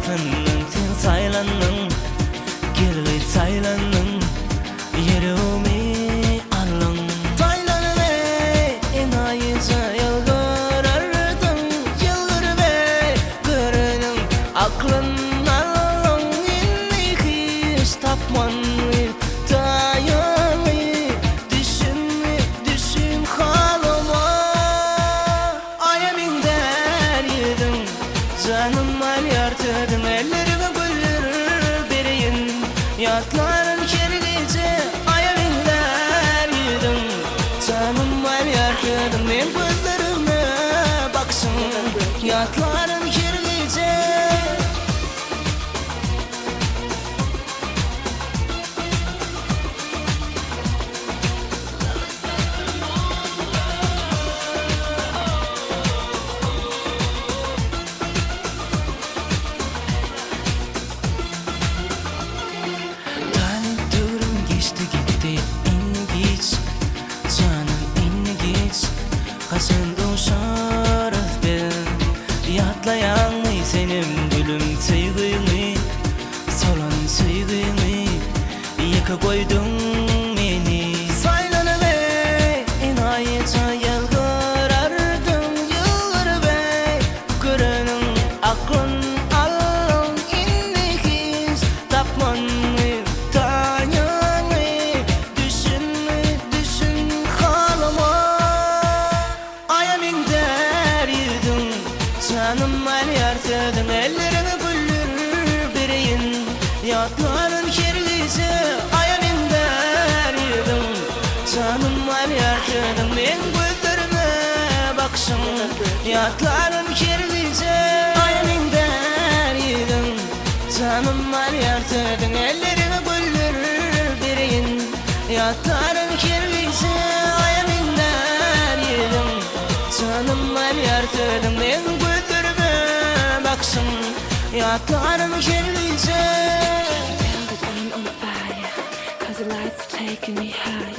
tarafından sen saylandın, geri saylandın, yüreğimi alın. Saylanın enayice yılgır ardın, yılgır ve görünüm aklın alın. İnni hiç tapman dayanı, düşün halıma. Ayamin der yedim, canım al yartırdım, ellerime güller bereyim, yatların kergece. Ayamin der yedim, canım al yartırdım, men gözlerime baksın, yatların kergece. Kaçındı şaraf ben, yatlayan mı senin gülüm sevgimi, soran sevgimi, yıka koydun beni. Saylanı ve inayete yılgır ardın, yılgır ve görünün aklın alın. İnni hiç tapman mı dayanı, düşün halıma. Canım al yartırdım, ellerine güller bereyim, yatların kergece. Ayamin der yedim, canım al yartırdım, men gözlerime baksın, yatların kergece. Ayamin der yedim, canım al yartırdım, ellerine güller bereyim, yatların kergece. Ayamin der yedim, canım al yartırdım, men baksın, yatlarım kergece. Feel that I'm on fire, 'cause the lights are taking me higher.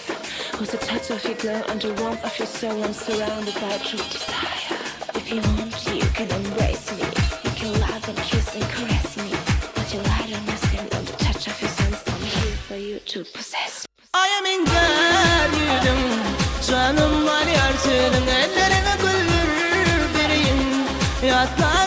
With the touch of your glow and the warmth of your soul, I'm surrounded by true desire. If you want, you can embrace me, you can love and kiss and caress me. But your light on my skin and the touch of your sense, I'm here for you to possess. Ayamin der yedim, canım var yartırdım, ellerine güller bereyim, yatlar